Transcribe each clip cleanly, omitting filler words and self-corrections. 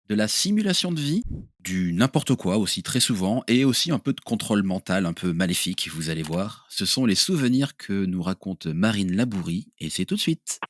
De la simulation de vie, du n'importe quoi aussi très souvent, et aussi un peu de contrôle mental un peu maléfique, vous allez voir. Ce sont les souvenirs que nous raconte Marine Labourie, et c'est tout de suite.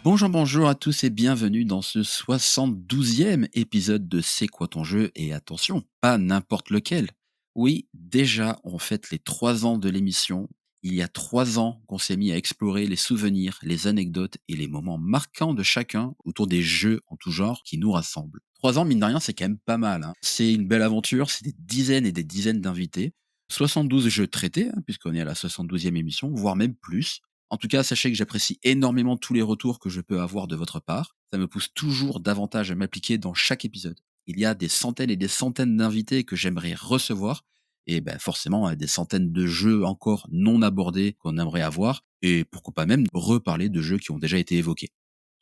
Bonjour, bonjour à tous et bienvenue dans ce 72e épisode de C'est quoi ton jeu? Et attention, pas n'importe lequel. Oui, déjà, on fête les 3 ans de l'émission. Il y a 3 ans qu'on s'est mis à explorer les souvenirs, les anecdotes et les moments marquants de chacun autour des jeux en tout genre qui nous rassemblent. 3 ans, mine de rien, c'est quand même pas mal, hein. C'est une belle aventure, c'est des dizaines et des dizaines d'invités, 72 jeux traités, hein, puisqu'on est à la 72e émission, voire même plus. En tout cas, sachez que j'apprécie énormément tous les retours que je peux avoir de votre part. Ça me pousse toujours davantage à m'appliquer dans chaque épisode. Il y a des centaines et des centaines d'invités que j'aimerais recevoir, et ben forcément des centaines de jeux encore non abordés qu'on aimerait avoir, et pourquoi pas même reparler de jeux qui ont déjà été évoqués.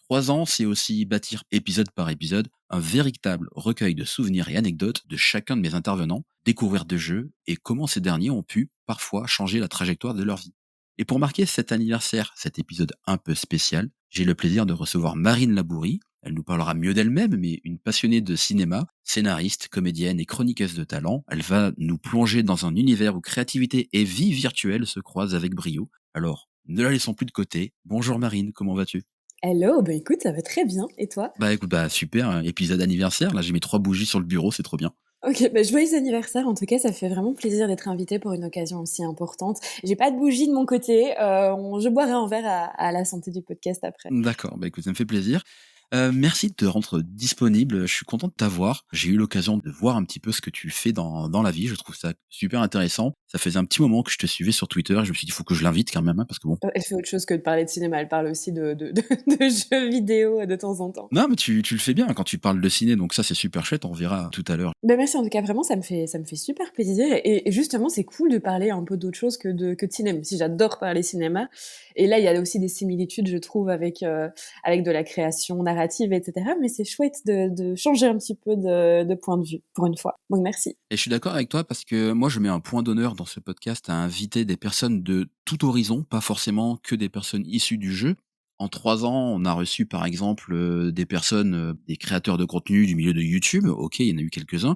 3 ans, c'est aussi bâtir épisode par épisode un véritable recueil de souvenirs et anecdotes de chacun de mes intervenants, découvrir de jeux et comment ces derniers ont pu parfois changer la trajectoire de leur vie. Et pour marquer cet anniversaire, cet épisode un peu spécial, j'ai le plaisir de recevoir Marine Labourie. Elle nous parlera mieux d'elle-même, mais une passionnée de cinéma, scénariste, comédienne et chroniqueuse de talent. Elle va nous plonger dans un univers où créativité et vie virtuelle se croisent avec brio. Alors, ne la laissons plus de côté. Bonjour Marine, comment vas-tu? Hello, bah écoute, ça va très bien. Et toi? Bah écoute, bah super, épisode anniversaire. Là, j'ai mes 3 bougies sur le bureau, c'est trop bien. OK, bah joyeux anniversaire. En tout cas, ça fait vraiment plaisir d'être invitée pour une occasion aussi importante. J'ai pas de bougie de mon côté, je boirai un verre à la santé du podcast après. D'accord, bah écoute, ça me fait plaisir. Merci de te rendre disponible, je suis content de t'avoir. J'ai eu l'occasion de voir un petit peu ce que tu fais dans la vie, je trouve ça super intéressant. Ça faisait un petit moment que je te suivais sur Twitter, je me suis dit: «Il faut que je l'invite quand même, hein», parce que bon. Elle fait autre chose que de parler de cinéma, elle parle aussi de de jeux vidéo, de temps en temps. Non, mais tu le fais bien quand tu parles de ciné, donc ça, c'est super chouette, on verra tout à l'heure. Bah merci en tout cas, vraiment ça me fait super plaisir et justement c'est cool de parler un peu d'autre chose que de cinéma, même si j'adore parler cinéma et là il y a aussi des similitudes je trouve avec de la création narrative et cetera, mais c'est chouette de changer un petit peu de point de vue pour une fois. Donc merci. Et je suis d'accord avec toi parce que moi, je mets un point d'honneur dans ce podcast à inviter des personnes de tout horizon, pas forcément que des personnes issues du jeu. En 3 ans, on a reçu par exemple, des personnes, des créateurs de contenu du milieu de YouTube. OK, il y en a eu quelques-uns,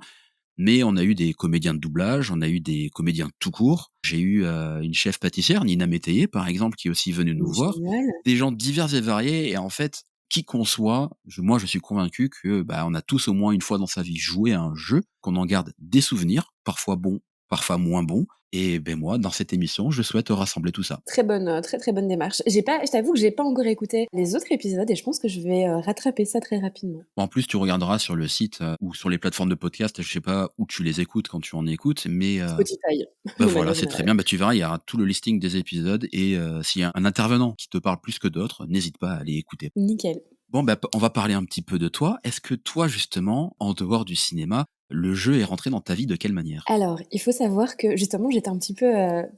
mais on a eu des comédiens de doublage, on a eu des comédiens tout court. J'ai eu, une chef pâtissière, Nina Métayer, par exemple, qui est aussi venue nous voir. Génial. Des gens divers et variés et en fait, qui qu'on soit, je suis convaincu que, bah, on a tous au moins une fois dans sa vie joué à un jeu, qu'on en garde des souvenirs, parfois bons, parfois moins bons et ben moi, dans cette émission, je souhaite rassembler tout ça. Très bonne, très, très bonne démarche. Je t'avoue que j'ai pas encore écouté les autres épisodes et je pense que je vais, rattraper ça très rapidement. En plus, tu regarderas sur le site, ou sur les plateformes de podcast, je sais pas où tu les écoutes quand tu en écoutes, mais Spotify, bah, de voilà, manière c'est très générale. bien. Bah, tu verras, il y a tout le listing des épisodes et s'il y a un intervenant qui te parle plus que d'autres, n'hésite pas à aller écouter. Nickel. Bon, bah, on va parler un petit peu de toi. Est-ce que toi, justement, en dehors du cinéma, le jeu est rentré dans ta vie de quelle manière? Alors, il faut savoir que justement, j'étais un petit peu,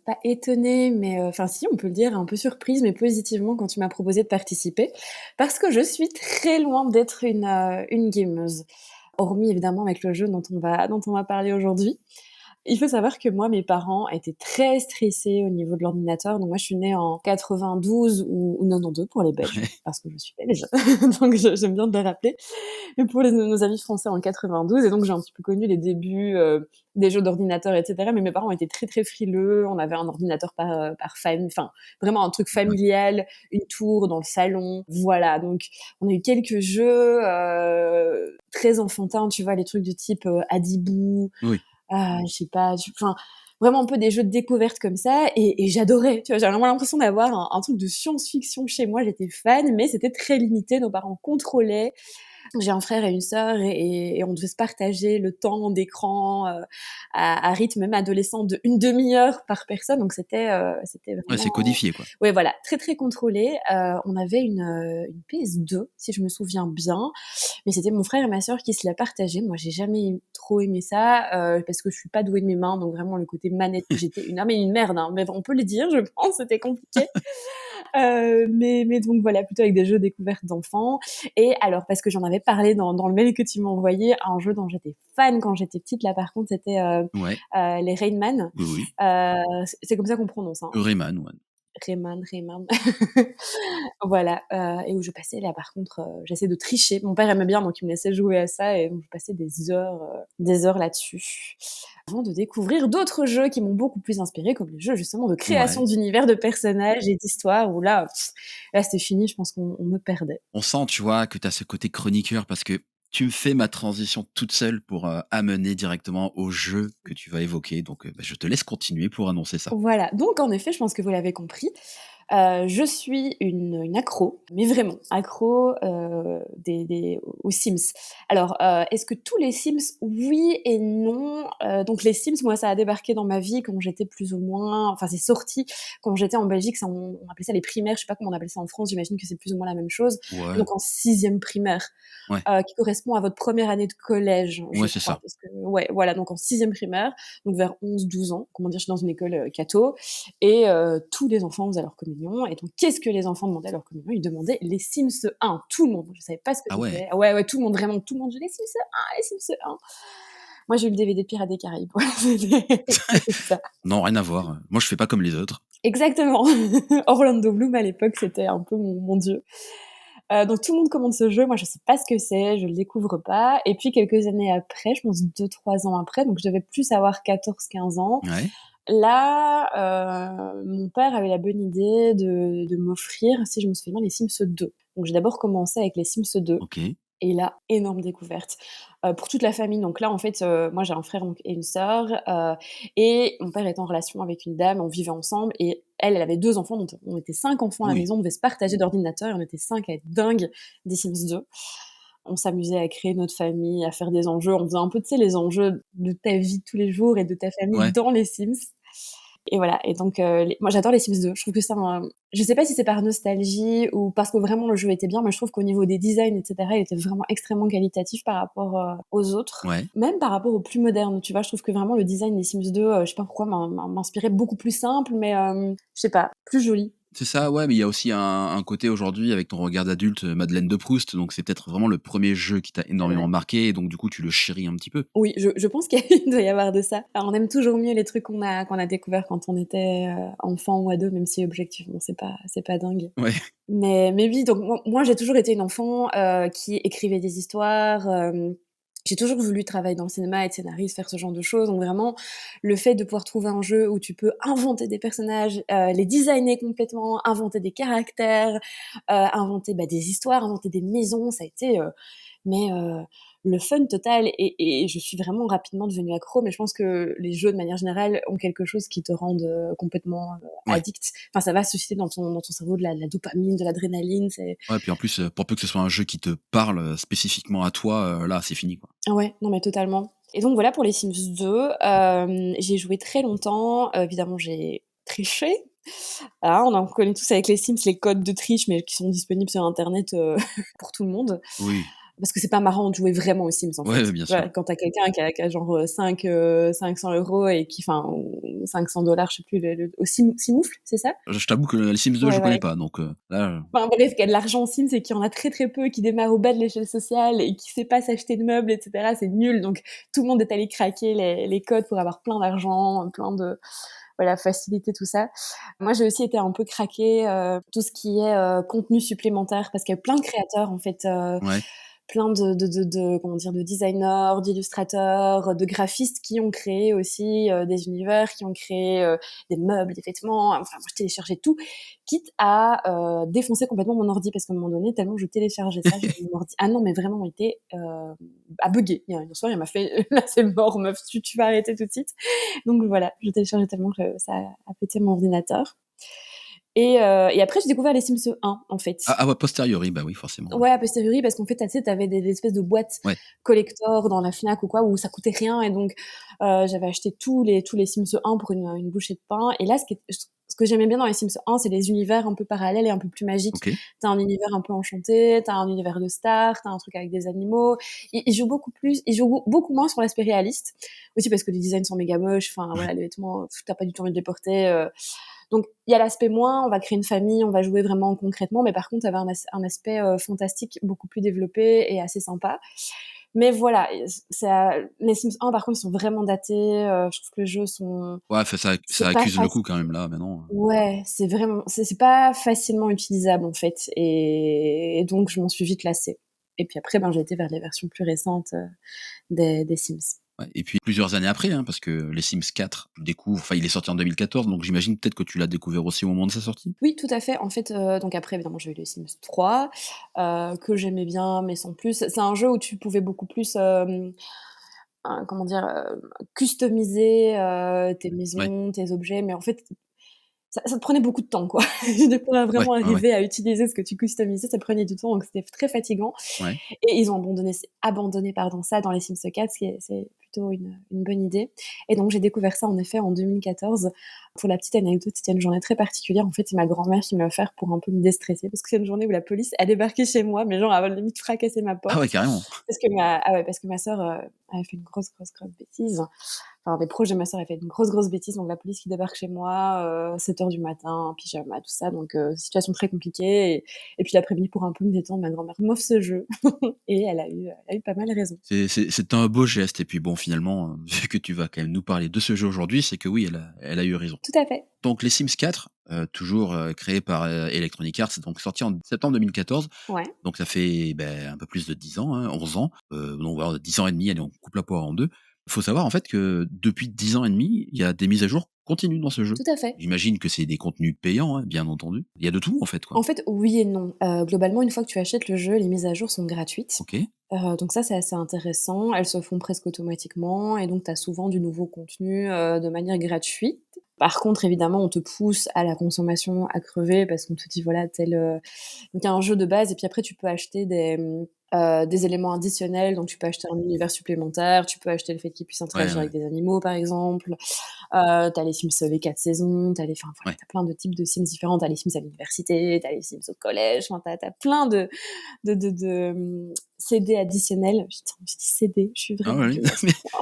pas étonnée, mais, enfin si, on peut le dire, un peu surprise, mais positivement quand tu m'as proposé de participer. Parce que je suis très loin d'être une gameuse. Hormis évidemment avec le jeu dont on va parler aujourd'hui. Il faut savoir que moi, mes parents étaient très stressés au niveau de l'ordinateur. Donc moi, je suis née en 92 ou 92 pour les Belges, parce que je suis belge, donc j'aime bien de le rappeler. Et pour nos amis français en 92 et donc j'ai un petit peu connu les débuts, des jeux d'ordinateur et cetera. Mais mes parents étaient très, très frileux. On avait un ordinateur par famille, enfin vraiment un truc Ouais. familial, une tour dans le salon, voilà. Donc on a eu quelques jeux, très enfantins, tu vois? Les trucs du type, Hadibou, Oui. je sais pas, enfin, vraiment un peu des jeux de découverte comme ça et j'adorais, tu vois? J'avais vraiment l'impression d'avoir un truc de science-fiction chez moi, j'étais fan, mais c'était très limité, nos parents contrôlaient. J'ai un frère et une sœur et on devait se partager le temps d'écran, à rythme même adolescent de une demi-heure par personne, donc c'était Ouais, c'est vraiment codifié, quoi. ouais, voilà, très, très contrôlé. On avait une PS2, si je me souviens bien, mais c'était mon frère et ma sœur qui se la partageaient. Moi, j'ai jamais trop aimé ça, parce que je suis pas douée de mes mains, donc vraiment le côté manette, j'étais une merde, hein, mais on peut le dire, je pense, c'était compliqué. Mais donc voilà, plutôt avec des jeux découvertes d'enfants. Et alors, parce que j'en avais parlé dans le mail que tu m'as envoyé, un jeu dont j'étais fan quand j'étais petite, là, par contre, c'était Ouais, les Rayman. oui, oui. C'est comme ça qu'on prononce, hein. Rayman, ouais. Rayman. Voilà, et où je passais là, par contre, j'essayais de tricher. Mon père aimait bien, donc il me laissait jouer à ça et donc je passais des heures là-dessus. Avant de découvrir d'autres jeux qui m'ont beaucoup plus inspirée, comme les jeux justement de création Ouais. d'univers, de personnages et d'histoires où là, là c'était fini, je pense qu'on me perdait. On sent, tu vois, que tu as ce côté chroniqueur parce que tu me fais ma transition toute seule pour, amener directement au jeu que tu vas évoquer donc, je te laisse continuer pour annoncer ça. Voilà, donc en effet, je pense que vous l'avez compris, je suis une accro, mais vraiment accro, des aux Sims. Alors, est-ce que tous les Sims? Oui et non. Donc les Sims, moi, ça a débarqué dans ma vie quand j'étais plus ou moins enfin, c'est sorti quand j'étais en Belgique, ça on appelait ça les primaires, je sais pas comment on appelle ça en France, j'imagine que c'est plus ou moins la même chose. Ouais, Donc en sixième primaire, ouais, qui correspond à votre première année de collège, je ouais, c'est crois, ça. parce que ouais, voilà, donc en sixième primaire, donc vers 11-12 ans, comment dire? Je suis dans une école, catho et tous les enfants faisaient leur communion et donc qu'est-ce que les enfants demandaient à leur communion? Ils demandaient les Sims 1, tout le monde. Je savais pas ce que Ah ouais? c'était. Ouais, ouais, tout le monde, vraiment tout le monde: «Les Sims 1, les Sims 1». Moi, j'ai eu le DVD de Pirates des Caraïbes, voilà, c'était ça. Non, rien à voir, moi je fais pas comme les autres. Exactement. Orlando Bloom à l'époque, c'était un peu mon dieu. Donc tout le monde commande ce jeu, moi je sais pas ce que c'est, je le découvre pas et puis quelques années après, je pense 2-3 ans après, donc je devais plus avoir 14-15 ans, Ouais, là, mon père avait la bonne idée de m'offrir, si je me souviens bien, les Sims 2. Donc j'ai d'abord commencé avec les Sims 2 OK. et là, énorme découverte, pour toute la famille. Donc là, en fait, moi j'ai un frère donc et une sœur, et mon père était en relation avec une dame, on vivait ensemble et elle, elle avait 2 enfants, donc on était 5 enfants à la Oui. maison, on devait se partager d'ordinateur et on était 5 à être dingues des Sims 2. On s'amusait à créer notre famille, à faire des enjeux, on faisait un peu, tu sais, les enjeux de ta vie de tous les jours et de ta famille Ouais. dans les Sims. Et voilà et donc les moi j'adore les Sims 2. Je trouve que c'est un je sais pas si c'est par nostalgie ou parce que vraiment le jeu était bien, mais je trouve qu'au niveau des designs et cetera, il était vraiment extrêmement qualitatif par rapport, aux autres. Ouais. Même par rapport aux plus modernes, tu vois? Je trouve que vraiment le design des Sims 2, je sais pas pourquoi m'inspirait beaucoup plus simple, mais je sais pas, plus joli. C'est ça, ouais, mais il y a aussi un côté aujourd'hui avec ton regard d'adulte, Madeleine de Proust, donc c'est peut-être vraiment le premier jeu qui t'a C'est énormément vrai. marqué et donc du coup tu le chéris un petit peu. Oui, je pense qu'il doit y avoir de ça. Alors on aime toujours mieux les trucs qu'on a découverts quand on était, enfant ou ado, même si objectivement c'est pas dingue. Ouais, Mais oui, donc moi j'ai toujours été une enfant, qui écrivait des histoires, j'ai toujours voulu travailler dans le cinéma, être scénariste, faire ce genre de choses. Donc vraiment, le fait de pouvoir trouver un jeu où tu peux inventer des personnages, les designer complètement, inventer des caractères, inventer, bah, des histoires, inventer des maisons, ça a été, mais le fun total et je suis vraiment rapidement devenue accro, mais je pense que les jeux de manière générale ont quelque chose qui te rendent, complètement, ouais, addict. Enfin, ça va susciter dans ton cerveau de la dopamine, de l'adrénaline, c'est ouais, puis en plus, pour peu que ce soit un jeu qui te parle, spécifiquement à toi, là, c'est fini, quoi. ah ouais, non mais totalement et donc voilà pour les Sims 2, j'y ai joué très longtemps, évidemment j'ai triché. Ah, on en connaît tous avec les Sims les codes de triche, mais qui sont disponibles sur internet, pour tout le monde. Oui, Parce que c'est pas marrant de jouer vraiment aux Sims, en fait. ouais, bien Tu vois? sûr. Quand tu as quelqu'un qui a genre, 500 € et qui enfin ou 500 je sais plus le au Simoufle, c'est ça? Je t'avoue que les Sims 2 Ouais, je connais voilà. pas donc là, Enfin bref, qui a de l'argent aux Sims et qui en a très, très peu, qui démarre au bas de l'échelle sociale et qui sait pas s'acheter de meubles et cetera, c'est nul. Donc tout le monde est allé craquer les codes pour avoir plein d'argent, plein de voilà, faciliter tout ça. Moi, j'ai aussi été un peu craquée, tout ce qui est, contenu supplémentaire parce qu'il y a plein de créateurs en fait, ouais, plein de comment dire? De designers, d'illustrateurs, de graphistes qui ont créé aussi, des univers, qui ont créé, des meubles, des vêtements. Enfin, moi, je téléchargeais tout, quitte à, défoncer complètement mon ordi parce qu'à un moment donné, tellement je téléchargeais ça, j'ai mon ordi ah non, mais vraiment, il était, à bugger. Il y a un soir, il m'a fait: «Là, c'est mort meuf, tu vas arrêter tout de suite». Donc voilà, je téléchargeais tellement que ça a pété mon ordinateur et après j'ai découvert les Sims 1 en fait. ah ouais, posteriori, bah oui, forcément, ouais. Ouais, a posteriori parce qu'en fait, tu sais, tu avais des espèces de boîtes Ouais, collector dans la Fnac ou quoi où ça coûtait rien et donc j'avais acheté tous les Sims 1 pour une bouchée de pain et là ce que j'aimais bien dans les Sims 1, c'est les univers un peu parallèles et un peu plus magiques. OK. Tu as un univers un peu enchanté, tu as un univers de stars, tu as un truc avec des animaux. Ils jouent beaucoup moins sur l'aspect réaliste, aussi parce que les designs sont méga moches, enfin voilà, les vêtements, tu pas du tout envie de les porter, Donc il y a l'aspect moins, on va créer une famille, on va jouer vraiment concrètement, mais par contre, tu avais un aspect, fantastique beaucoup plus développé et assez sympa. Mais voilà, les Sims 1 par contre, ils sont vraiment datés, je trouve que les jeux sont Ouais, enfin ça c'est pas accuse le faci coup quand même là, maintenant. ouais, c'est vraiment c'est pas facilement utilisable, en fait et donc je m'en suis vite lassée et puis après, ben, j'ai été vers les versions plus récentes, des Sims. Ouais et puis plusieurs années après, hein, parce que les Sims 4, tu découvres enfin il est sorti en 2014, donc j'imagine peut-être que tu l'as découvert aussi au moment de sa sortie? Oui, tout à fait. En fait, donc après évidemment j'ai eu les Sims 3, que j'aimais bien mais sans plus. C'est un jeu où tu pouvais beaucoup plus, comment dire? Customiser, tes Ouais, maisons, tes objets, mais en fait, ça te prenait beaucoup de temps, quoi. De pouvoir ouais, vraiment ouais, ouais, arriver à utiliser ce que tu customisais, ça prenait du temps, donc c'était très fatigant ouais. et ils ont abandonné pardon, ça dans les Sims 4, c'est plutôt une bonne idée et donc j'ai découvert ça en effet en 2014. Pour la petite anecdote, c'était une journée très particulière. En fait, c'est ma grand-mère qui me l'a offert pour un peu me déstresser parce que c'est une journée où la police a débarqué chez moi, mais genre, elle a limite fracassé ma Ah porte ouais, carrément. parce que ma sœur, avait fait une grosse bêtise. Enfin, des proches de ma sœur avaient fait une grosse bêtise, donc la police qui débarque chez moi, 7:00 du matin, en pyjama, tout ça, donc situation très compliquée et puis l'après-midi pour un peu me détendre, ma grand-mère m'offre ce jeu et elle a eu pas mal raison. C'est un beau geste et puis bon finalement, vu que tu vas quand même nous parler de ce jeu aujourd'hui, c'est que oui, elle a eu raison. Tout à fait. Donc les Sims 4, toujours, créés par, Electronic Arts, donc sorti en septembre 2014, Ouais, donc ça fait, un peu plus de 10 ans, hein, 11 ans, donc voilà 10 ans et demi, allez on coupe la poire en 2. Il faut savoir en fait que depuis 10 ans et demi, il y a des mises à jour continues dans ce jeu. tout à fait. J'imagine que c'est des contenus payants, hein, bien entendu. Il y a de tout en fait, quoi. En fait, oui et non. Globalement, une fois que tu achètes le jeu, les mises à jour sont gratuites. OK. Donc ça, c'est assez intéressant. Elles se font presque automatiquement et donc tu as souvent du nouveau contenu, de manière gratuite. Par contre, évidemment, on te pousse à la consommation à crever parce qu'on te dit voilà donc il y a un jeu de base et puis après tu peux acheter des éléments additionnels. Donc tu peux acheter un univers supplémentaire, tu peux acheter le fait qu'ils puissent Ouais, interagir ouais, avec des animaux, par exemple. Tu les Sims, les 4 saisons, enfin voilà, ouais. tu plein de types de Sims différents. Tu les Sims à l'université, tu les Sims au collège, enfin tu plein CD additionnels. Putain, j'ai dit CD, je suis Ah vraiment ouais, nulle à ce mais point.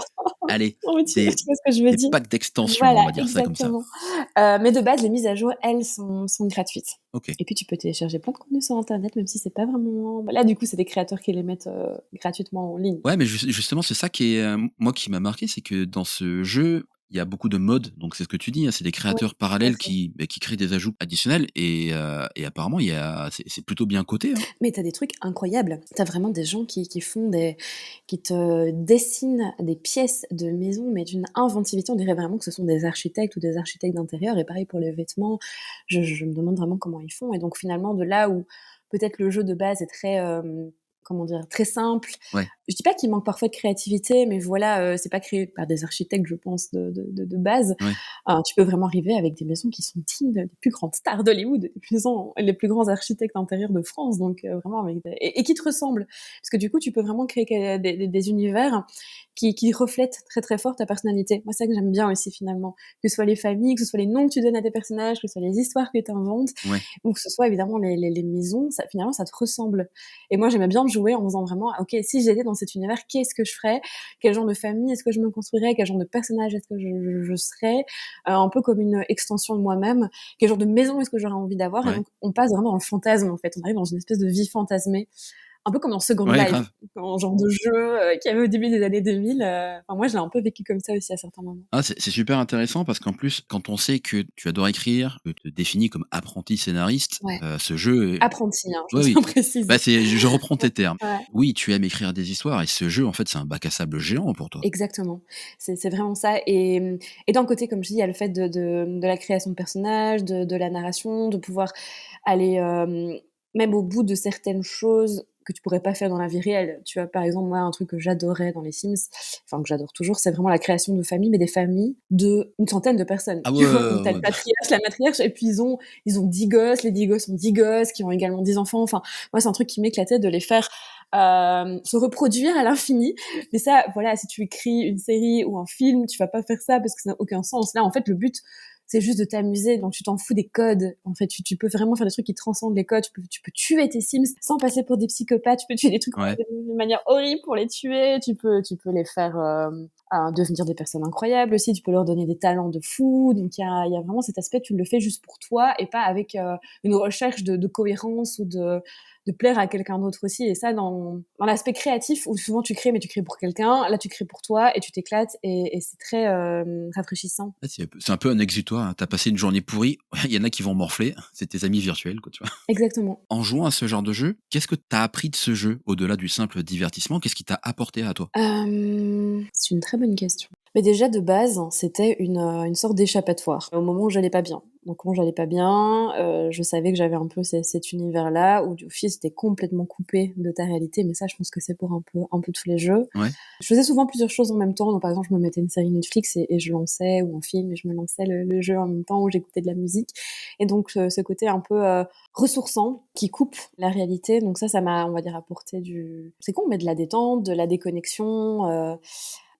allez, Non mais tu des vois ce que je veux des dire? packs d'extension, on Voilà, va dire ça comme ça. exactement. Mais de base, les mises à jour, elles, sont gratuites OK. et puis tu peux télécharger plein de contenus sur internet, même si c'est pas vraiment là, du coup, c'est des créateurs qui les mettent, gratuitement en ligne. Ouais, mais justement, c'est ça qui est, moi, qui m'a marqué, c'est que dans ce jeu, il y a beaucoup de mods, donc c'est ce que tu dis, hein, c'est des Ouais, créateurs tout à parallèles fait. qui créent des ajouts additionnels et apparemment il y a c'est plutôt bien coté, hein? Mais tu as des trucs incroyables. Tu as vraiment des gens qui te dessinent des pièces de maison, mais d'une inventivité. On dirait vraiment que ce sont des architectes ou des architectes d'intérieur et pareil pour les vêtements. Je me demande vraiment comment ils font et donc finalement de là où peut-être le jeu de base est très, comment dire? Très simple. Ouais, Je dis pas qu'il manque parfois de créativité, mais voilà, c'est pas créé par des architectes, je pense, de base. ouais, Tu peux vraiment arriver avec des maisons qui sont dignes des plus grandes stars d'Hollywood, les plus grands architectes intérieurs de France, donc vraiment avec des et qui te ressemblent. Parce que du coup, tu peux vraiment créer des univers qui reflètent très, très fort ta personnalité. Moi, c'est ça que j'aime bien aussi finalement, que ce soit les familles, que ce soit les noms que tu donnes à tes personnages, que ce soit les histoires que tu inventes ouais, ou que ce soit évidemment les maisons, ça finalement ça te ressemble. Et moi, j'aimais bien jouer en faisant vraiment: «OK, si j'étais dans cet univers, qu'est-ce que je ferais? Quel genre de famille est-ce que je me construirais? Quel genre de personnage est-ce que je serais?» Un peu comme une extension de moi-même. Quel genre de maison est-ce que j'aurais envie d'avoir? Et ouais, donc on passe vraiment dans le fantasme, en fait. On arrive dans une espèce de vie fantasmée, un peu comme dans Second ouais, Life, grave. un genre de jeu, qu'il y avait au début des années 2000, enfin moi je l'ai un peu vécu comme ça aussi à certains moments. Ah, c'est super intéressant parce qu'en plus, quand on sait que tu adores écrire, que tu te définis comme apprenti scénariste, Ouais, ce jeu est apprenti, hein, je oui, tiens oui, à préciser. bah, c'est je reprends tes termes. Ouais, Oui, tu aimes écrire des histoires et ce jeu, en fait, c'est un bac à sable géant pour toi. exactement. C'est vraiment ça et d'un côté, comme je dis, il y a le fait de la création de personnages, de la narration, de pouvoir aller, même au bout de certaines choses que tu pourrais pas faire dans la vie réelle. Tu vois, par exemple, moi, un truc que j'adorais dans les Sims, enfin que j'adore toujours, c'est vraiment la création de familles, mais des familles d'une centaine de personnes. Ah ouais, Tu ouais, vois? Où tu ouais, le ouais. patriarche, la matriarche et puis ils ont 10 gosses, les 10 gosses ont 10 gosses qui ont également 10 enfants. Enfin, moi, c'est un truc qui m'éclatait de les faire, se reproduire à l'infini. Mais ça, voilà, si tu écris une série ou un film, tu vas pas faire ça parce que ça n'a aucun sens. Là, en fait, le but, c'est juste de t'amuser, donc tu t'en fous des codes. En fait, tu peux vraiment faire des trucs qui transcendent les codes. Tu peux tuer tes Sims sans passer pour des psychopathes. Tu peux tuer des trucs Ouais. de manière horrible pour les tuer. Tu peux les faire à devenir des personnes incroyables aussi, tu peux leur donner des talents de fou, donc il y a vraiment cet aspect, tu le fais juste pour toi et pas avec, une recherche de cohérence ou de plaire à quelqu'un d'autre aussi et ça dans l'aspect créatif où souvent tu crées, mais tu crées pour quelqu'un, là tu crées pour toi et tu t'éclates et c'est très, rafraîchissant. Ouais, c'est un peu un exutoire, hein. Tu passé une journée pourrie, il y en a qui vont morfler, c'est tes amis virtuels, quoi, tu vois? Exactement. En jouant à ce genre de jeu, qu'est-ce que tu as appris de ce jeu, au-delà du simple divertissement? Qu'est-ce qui t'a apporté à toi? C'est une très bonne question. Mais déjà de base, c'était une sorte d'échappatoire, au moment où j'allais pas bien. Donc quand j'allais pas bien, je savais que j'avais un peu cet univers-là où du fil c'était complètement coupé de ta réalité, mais ça je pense que c'est pour un peu tous les jeux. Ouais, Je faisais souvent plusieurs choses en même temps, donc par exemple je me mettais une série Netflix et je lançais ou un film et je me lançais le jeu en même temps où j'écoutais de la musique et donc ce côté un peu, ressourçant qui coupe la réalité, donc ça m'a, on va dire, apporté du c'est con, mais de la détente, de la déconnexion,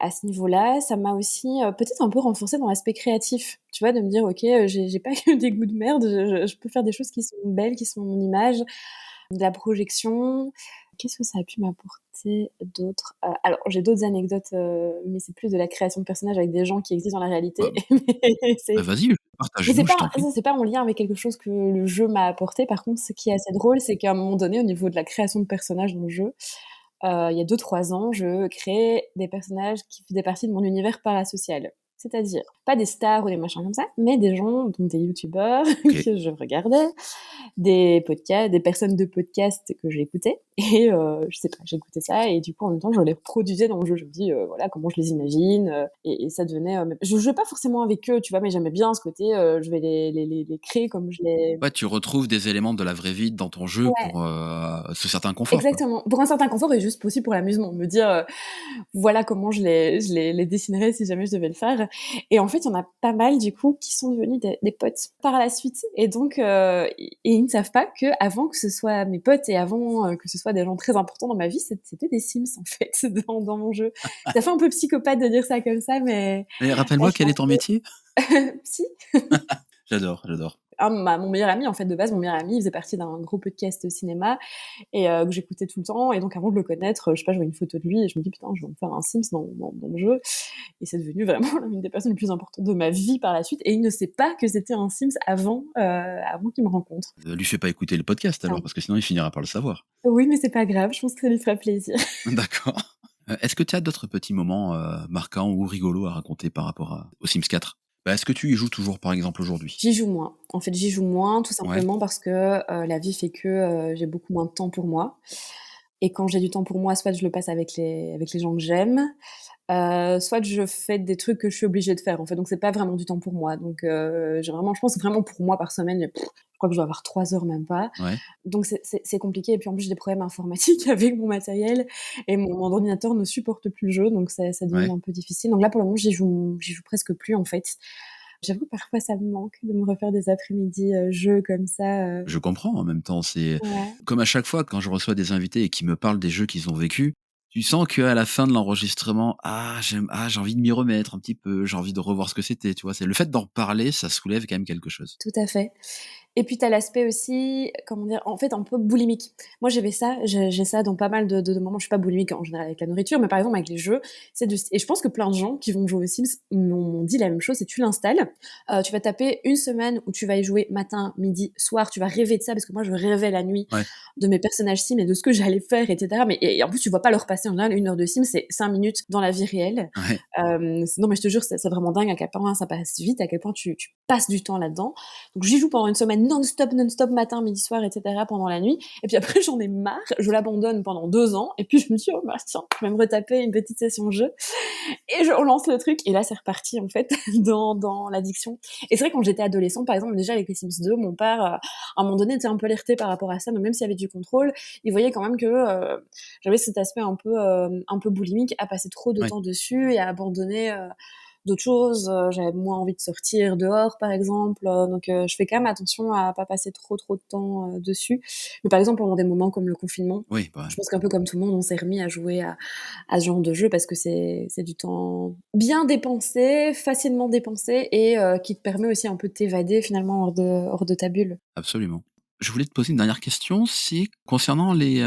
à ce niveau-là. Ça m'a aussi, peut-être un peu renforcée dans l'aspect créatif, tu vois? De me dire: «OK, j'ai pas que des goûts de merde, je peux faire des choses qui sont belles, qui sont mon image». De la projection. Qu'est-ce que ça a pu m'apporter d'autre? Alors j'ai d'autres anecdotes, mais c'est plus de la création de personnages avec des gens qui existent dans la réalité. bah Mais bah, c'est vas-y, mais c'est partage-nous, je pas t'en prie. ça c'est pas en lien avec quelque chose que le jeu m'a apporté. Par contre, ce qui est assez drôle, c'est qu'à un moment donné, au niveau de la création de personnages dans le jeu, il y a 2-3 ans, je créais des personnages qui faisaient partie de mon univers parasocial. C'est-à-dire, pas des stars ou des machins comme ça, mais des gens, donc des youtubeurs OK. que je regardais, des personnes de podcast que j'écoutais et je sais pas, j'écoutais ça et du coup, en même temps, je les reproduisais dans le jeu. Je me dis, voilà comment je les imagine, et ça devenait, je jouais pas forcément avec eux, tu vois? Mais j'aimais bien ce côté, je vais les créer comme je les Ouais, tu retrouves des éléments de la vraie vie dans ton jeu ouais, pour, ce certain confort, quoi. exactement. Pour un certain confort et juste aussi pour l'amusement, me dire, voilà comment je les dessinerais si jamais je devais le faire et en fait, il y en a pas mal du coup qui sont devenus des potes par la suite et donc et ils ne savent pas qu'avant que ce soit mes potes et avant, que ce soit des gens très importants dans ma vie, c'était des Sims en fait dans mon jeu. Ça fait un peu psychopathe de dire ça comme ça, mais Et ouais, rappelle-moi quel est ton métier? si. J'adore, j'adore. Mon meilleur ami en fait de base, mon meilleur ami, il faisait partie d'un gros podcast cinéma et que j'écoutais tout le temps et donc avant de le connaître, je sais pas, je vois une photo de lui et je me dis: «Putain, je vais me faire un Sims dans le jeu» et c'est devenu vraiment l'une des personnes les plus importantes de ma vie par la suite et il ne sait pas que c'était un Sims avant qu'il me rencontre. Lui fais pas écouter le podcast alors, Enfin, parce que sinon il finira par le savoir. oui, mais c'est pas grave, je pense que ça lui fera plaisir. D'accord. Est-ce que tu as d'autres petits moments, marquants ou rigolos à raconter par rapport à aux Sims 4? Bah, est-ce que tu y joues toujours, par exemple, aujourd'hui? J'y joue moins. En fait, j'y joue moins tout Ouais, simplement parce que, la vie fait que, j'ai beaucoup moins de temps pour moi et quand j'ai du temps pour moi, soit je le passe avec les gens que j'aime, soit je fais des trucs que je suis obligée de faire, en fait, donc c'est pas vraiment du temps pour moi. Donc j'ai vraiment je pense vraiment pour moi par semaine, je crois que je dois avoir 3 heures, même pas. ouais, Donc c'est compliqué et puis en plus j'ai des problèmes informatiques avec mon matériel et mon ordinateur ne supporte plus le jeu, donc ça devient ouais. un peu difficile. Donc là, pour le moment, j'y joue presque plus, en fait. J'avoue que parfois ça me manque de me refaire des après-midi, jeux comme ça, Je comprends en même temps, c'est ouais. comme à chaque fois quand je reçois des invités et qui me parlent des jeux qu'ils ont vécus, tu sens qu'à la fin de l'enregistrement: j'ai envie de m'y remettre un petit peu, j'ai envie de revoir ce que c'était», tu vois? C'est le fait d'en parler, ça soulève quand même quelque chose. Tout à fait. Et puis tu as l'aspect aussi, comment dire? En fait, un peu boulimique. Moi, j'avais ça, j'ai ça dans pas mal de moments. Je suis pas boulimique en général avec la nourriture, mais par exemple avec les jeux, c'est de et je pense que plein de gens qui vont jouer aux Sims m'ont dit la même chose, c'est tu l'installes, tu vas taper une semaine où tu vas y jouer matin, midi, soir, tu vas rêver de ça parce que moi je rêvais la nuit Ouais, de mes personnages Sims et de ce que j'allais faire et cetera. Mais et en plus tu vois pas leur passer en général 1 heure de Sims, c'est 5 minutes dans la vie réelle. ouais, Non mais je te jure, c'est vraiment dingue à quel point ça passe vite, à quel point tu passes du temps là-dedans. Donc j'y joue pendant une semaine non-stop, non-stop, matin, midi, soir, et cetera, pendant la nuit. Et puis après, j'en ai marre, je l'abandonne pendant 2 ans, et puis je me dis: «Oh bah tiens, je vais me retaper une petite session de jeu» et je relance le truc et là, c'est reparti en fait dans l'addiction. Et c'est vrai quand j'étais adolescente, par exemple, déjà avec les Sims 2, mon père, à un moment donné, était un peu alerté par rapport à ça, mais même s'il y avait du contrôle, il voyait quand même que, j'avais cet aspect un peu boulimique à passer trop de ouais. temps dessus et à abandonner, d'autres choses, j'avais moins envie de sortir dehors, par exemple, donc je fais quand même attention à pas passer trop de temps, dessus. Mais par exemple, pendant des moments comme le confinement, Oui, bah, je pense qu'un peu comme tout le monde, on s'est remis à jouer à ce genre de jeu parce que c'est du temps bien dépensé, facilement dépensé et qui te permet aussi un peu de t'évader finalement hors de ta bulle. absolument. Je voulais te poser une dernière question, c'est concernant les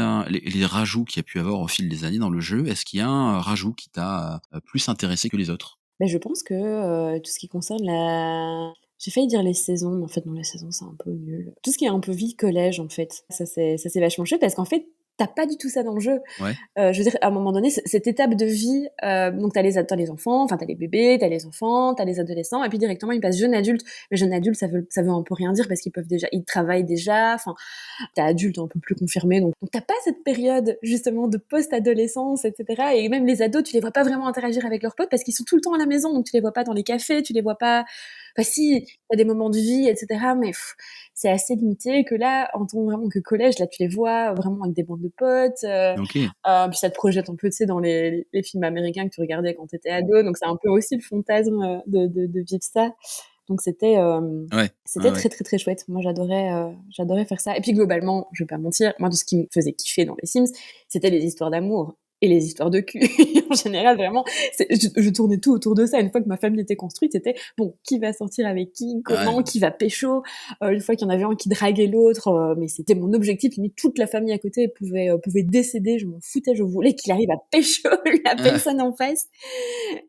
rajouts qu'il y a pu avoir au fil des années dans le jeu, est-ce qu'il y a un rajout qui t'a, plus intéressé que les autres? Mais je pense que, tout ce qui concerne la j'ai failli dire les saisons, mais en fait non, les saisons c'est un peu nul. Tout ce qui est un peu vie collège en fait, ça c'est vachement chouette parce qu'en fait, tu pas du tout ça dans le jeu. Ouais, Je veux dire, à un moment donné, cette étape de vie, donc tu as les enfants, enfin tu as les bébés, tu as les enfants, tu as les adolescents et puis directement ils passent jeune adulte. Mais jeune adulte, ça veut un peu rien dire parce ils travaillent déjà, enfin tu es adulte un peu plus confirmé donc tu pas cette période justement de post-adolescence et cetera et même les ados, tu les vois pas vraiment interagir avec leurs potes parce qu'ils sont tout le temps à la maison, donc tu les vois pas dans les cafés, tu les vois pas enfin si, tu as des moments de vie et cetera mais c'est assez limité que là, en tant vraiment que collège, là tu les vois vraiment avec des bandes de potes, OK. puis ça te projette un peu, tu sais, dans les films américains que tu regardais quand tu étais ado, donc c'est un peu aussi le fantasme, de vivre ça. Donc Ouais, ouais, c'était ouais. très, très, très chouette. Moi, j'adorais faire ça et puis globalement, je vais pas mentir, moi, tout ce qui me faisait kiffer dans les Sims, c'était les histoires d'amour et les histoires de cul. En général, vraiment, je tournais tout autour de ça. Une fois que ma famille était construite, c'était: «Bon, qui va sortir avec qui? Ouais, Comment? Qui va pécho?» Une fois qu'il y en avait un qui draguait l'autre, mais c'était mon objectif, limite toute la famille à côté pouvait décéder, je m'en foutais, je voulais qu'il arrive à pécho la ouais. personne en face.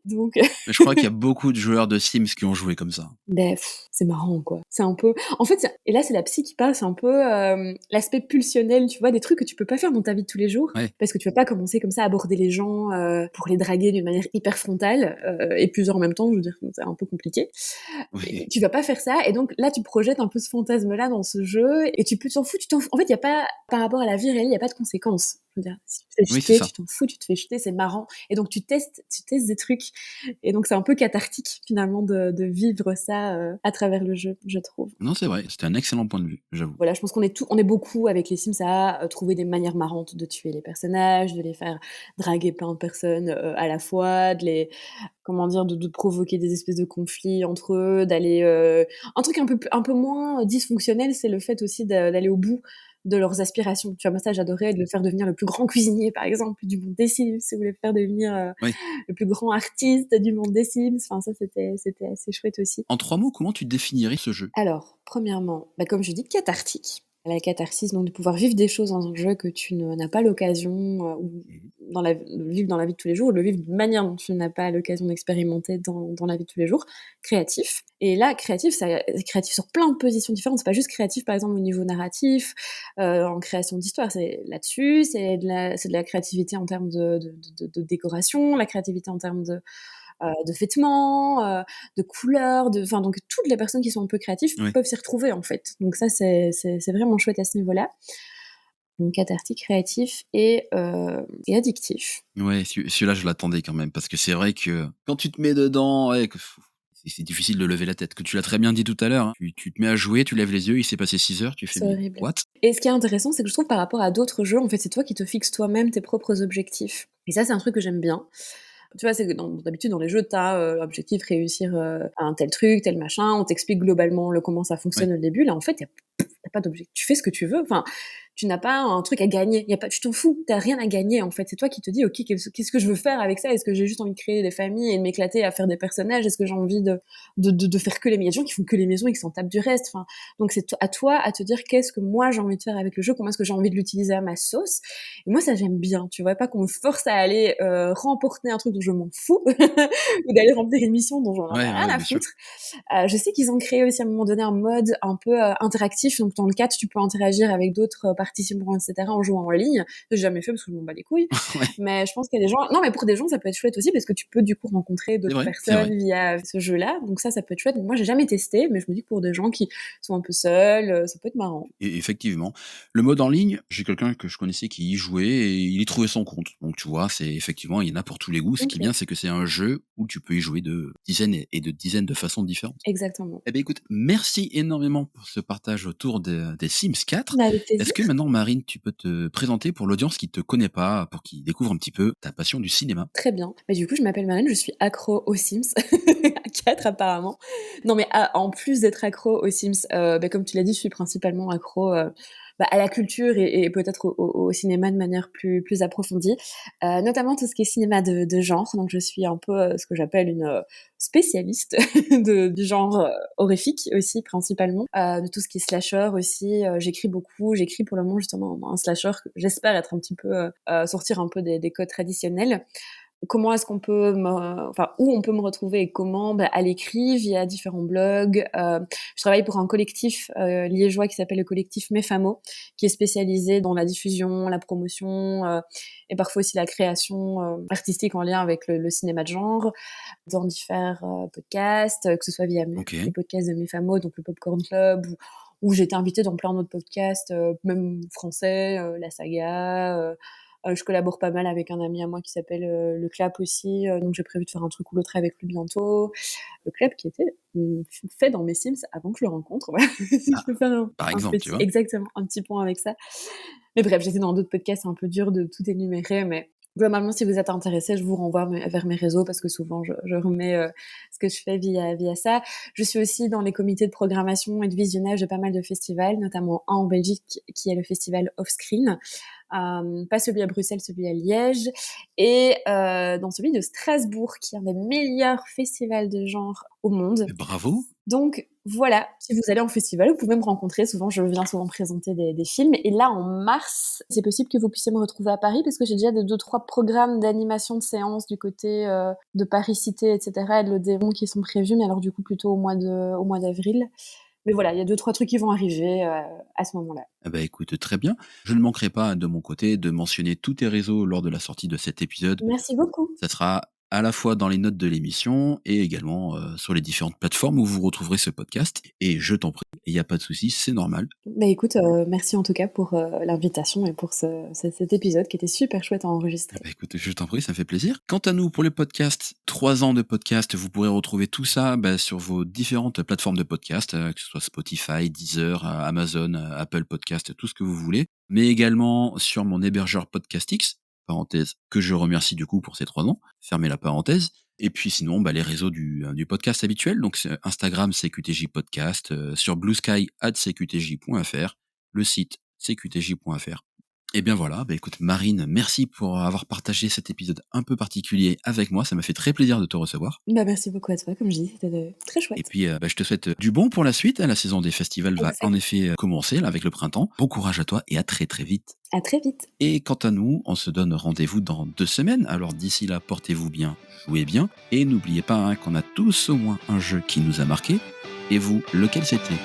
Donc Mais je crois qu'il y a beaucoup de joueurs de Sims qui ont joué comme ça. beh, c'est marrant, quoi. C'est un peu en fait, et là, c'est la psy qui parle, c'est un peu, l'aspect pulsionnel, tu vois? Des trucs que tu peux pas faire dans ta vie de tous les jours, Ouais, parce que tu vas pas commencer comme ça à aborder les gens, pour les draguer d'une manière hyper frontale, et plusieurs en même temps, je veux dire, c'est un peu compliqué. Et oui. tu vas pas faire ça et donc là, tu projettes un peu ce fantasme-là dans ce jeu et tu t'en fous, en fait, il y a pas par rapport à la vie réelle, il y a pas de conséquences. Je veux dire, si tu te fais Oui, c'est jeter, ça. tu t'en fous, tu te fais jeter, c'est marrant et donc tu testes des trucs et donc c'est un peu cathartique finalement de vivre ça, à travers le jeu, je trouve. Non, c'est vrai, c'était un excellent point de vue, j'avoue. Voilà, je pense on est beaucoup avec les Sims à, trouver des manières marrantes de tuer les personnages, de les faire draguer plein de personnes, à la fois, de les comment dire? De provoquer des espèces de conflits entre eux, d'aller, un truc un peu moins dysfonctionnel, c'est le fait aussi d'aller au bout de leurs aspirations. Tu vois? Moi ça j'adorais de le faire devenir le plus grand cuisinier par exemple du monde des Sims, ou le faire devenir, Oui. le plus grand artiste du monde des Sims. Enfin ça c'était assez chouette aussi. En 3 mots, comment tu définirais ce jeu? Alors, premièrement, bah, comme je dis, cathartique. La catharsis, donc de pouvoir vivre des choses dans un jeu que tu n'as pas l'occasion, ou Mmh. de vivre dans la vie de tous les jours, ou de le vivre d'une manière dont tu n'as pas l'occasion d'expérimenter dans la vie de tous les jours. Créatif. Et là, créatif, ça c'est créatif sur plein de positions différentes. C'est pas juste créatif, par exemple, au niveau narratif, en création d'histoire. C'est là-dessus, c'est de la créativité en termes de décoration, la créativité en termes de vêtements, de couleurs, enfin donc toutes les personnes qui sont un peu créatives Oui. peuvent s'y retrouver en fait. Donc ça c'est vraiment chouette à ce niveau-là. Donc cathartique, créatif et addictif. Ouais, celui-là, je l'attendais quand même parce que c'est vrai que quand tu te mets dedans, ouais, que c'est difficile de lever la tête. Que tu l'as très bien dit tout à l'heure, hein. Tu te mets à jouer, tu lèves les yeux, il s'est passé 6 heures, tu fais: C'est «Mais horrible. what?» Et ce qui est intéressant, c'est que je trouve par rapport à d'autres jeux, en fait, c'est toi qui te fixes toi-même tes propres objectifs. Et ça, c'est un truc que j'aime bien. Tu vois, c'est que d'habitude dans les jeux, tu as, objectif réussir, un tel truc, tel machin, on t'explique globalement comment ça Ouais. fonctionne au début. Là, en fait, y a pas d'objectif. Tu fais ce que tu veux. Enfin, tu n'as pas un truc à gagner. Y a pas Tu t'en fous, tu as rien à gagner, en fait. C'est toi qui te dis: «OK, qu'est-ce que je veux faire avec ça? Est-ce que j'ai juste envie de créer des familles et de m'éclater à faire des personnages? Est-ce que j'ai envie de faire que les maisons?» Il y a des gens qui font que les maisons et qui s'en tapent du reste. Enfin, donc c'est à toi à te dire: «Qu'est-ce que moi j'ai envie de faire avec le jeu? Comment est-ce que j'ai envie de l'utiliser à ma sauce?» Et moi, ça, j'aime bien, tu vois? Pas qu'on me force à aller, remporter un truc dont je m'en fous ou d'aller remplir une mission dont j'en ai Ouais, rien ouais, à bien sûr. foutre. Je sais qu'ils ont créé aussi à un moment donné un mode un peu, interactif, donc dans le cadre, tu peux interagir avec d'autres, participants et cetera en jouant en ligne. J'ai jamais fait parce que je m'en bats les couilles, Ouais, mais je pense qu'il y a des gens non, mais pour des gens, ça peut être chouette aussi parce que tu peux du coup rencontrer c'est d'autres vrai, c'est personnes vrai. via ce jeu-là, donc ça peut être chouette. Moi, j'ai jamais testé, mais je me dis que pour des gens qui sont un peu seuls, ça peut être marrant. Et effectivement. Le mode en ligne, j'ai quelqu'un que je connaissais qui y jouait et il y trouvait son compte. Donc tu vois, c'est effectivement, il y en a pour tous les goûts. Ce qui est OK, bien, c'est que c'est un jeu où tu peux y jouer de dizaines et de dizaines de façons différentes. exactement. Eh bien écoute, merci énormément pour ce partage autour des Sims 4. Bah, avec plaisir. Est-ce que maintenant, Marine, tu peux te présenter pour l'audience qui te connaît pas, pour qu'ils découvrent un petit peu ta passion du cinéma? Très bien. Bah, du coup, je m'appelle Marine, je suis accro aux Sims, à 4 apparemment. Non, mais en plus d'être accro aux Sims, bah, comme tu l'as dit, je suis principalement accro, à la culture et peut-être au cinéma de manière plus approfondie, notamment tout ce qui est cinéma de genre. Donc je suis un peu, ce que j'appelle une, spécialiste du genre, horrifique aussi principalement, de tout ce qui est slasher aussi, j'écris beaucoup. J'écris pour le moment justement un slasher que j'espère être un petit peu, sortir un peu des codes traditionnels. Comment est-ce qu'on peut où on peut me retrouver et comment? À l'écrit, via différents blogs. Je travaille pour un collectif, liégeois qui s'appelle le collectif Mefamo, qui est spécialisé dans la diffusion, la promotion, et parfois aussi la création, artistique en lien avec le cinéma de genre, dans différents podcasts, que ce soit via les OK. podcasts de Mefamo, donc le Popcorn Club, ou j'ai été invitée dans plein d'autres podcasts, même français, La Saga, je collabore pas mal avec un ami à moi qui s'appelle, Le Clap aussi, donc j'ai prévu de faire un truc ou l'autre avec lui bientôt. Le Clap qui était, fait dans mes Sims avant que je le rencontre, voilà, si je Ah, peux faire un par un exemple, tu petit vois? exactement, un petit point avec ça. Mais bref, j'étais dans d'autres podcasts, c'est un peu dur de tout énumérer, mais globalement, si vous êtes intéressés, je vous renvoie vers mes réseaux parce que souvent je remets, ce que je fais via ça. Je suis aussi dans les comités de programmation et de visionnage de pas mal de festivals, notamment un en Belgique qui est le festival Offscreen, pas celui à Bruxelles, celui à Liège, et dans celui de Strasbourg qui est un des meilleurs festivals de genre au monde. Mais bravo! Donc voilà, si vous allez en festival, vous pouvez me rencontrer. Souvent, je viens souvent présenter des films. Et là, en mars, c'est possible que vous puissiez me retrouver à Paris parce que j'ai déjà des 2-3 programmes d'animation de séances du côté de Paris Cité, etc. et de l'Odéon qui sont prévus, mais alors du coup plutôt au mois d'avril. Mais voilà, il y a 2-3 trucs qui vont arriver à ce moment-là. Eh bah, écoute, très bien. Je ne manquerai pas de mon côté de mentionner tous tes réseaux lors de la sortie de cet épisode. Merci beaucoup. Ça sera à la fois dans les notes de l'émission et également, sur les différentes plateformes où vous retrouverez ce podcast et je t'en prie, il y a pas de souci, c'est normal. Écoute, merci en tout cas pour l'invitation et pour cet épisode qui était super chouette à Eh enregistrer. bah, écoute, je t'en prie, ça me fait plaisir. Quant à nous, pour le podcast, 3 ans de podcast, vous pourrez retrouver tout ça, sur vos différentes plateformes de podcast, que ce soit Spotify, Deezer, Amazon, Apple Podcast, tout ce que vous voulez. Mais également sur mon hébergeur Podcastix, parenthèse, que je remercie du coup pour ces 3 ans, fermez la parenthèse. Et puis sinon, les réseaux du podcast habituel, donc c'est Instagram, c'est QTJ Podcast, sur Blue Sky, @cqtj.fr, le site cqtj.fr. Et bien voilà, écoute Marine, merci pour avoir partagé cet épisode un peu particulier avec moi, ça m'a fait très plaisir de te recevoir. Merci beaucoup à toi, comme je dis, c'était très Et chouette. puis, je te souhaite du bon pour la suite, hein. La saison des festivals va en Exact. effet commencer là avec le printemps. Bon courage à toi et à très très vite. À très vite. Et quant à nous, on se donne rendez-vous dans 2 semaines. Alors d'ici là, portez-vous bien, jouez bien et n'oubliez pas, hein, qu'on a tous au moins un jeu qui nous a marqué. Et vous, lequel c'était?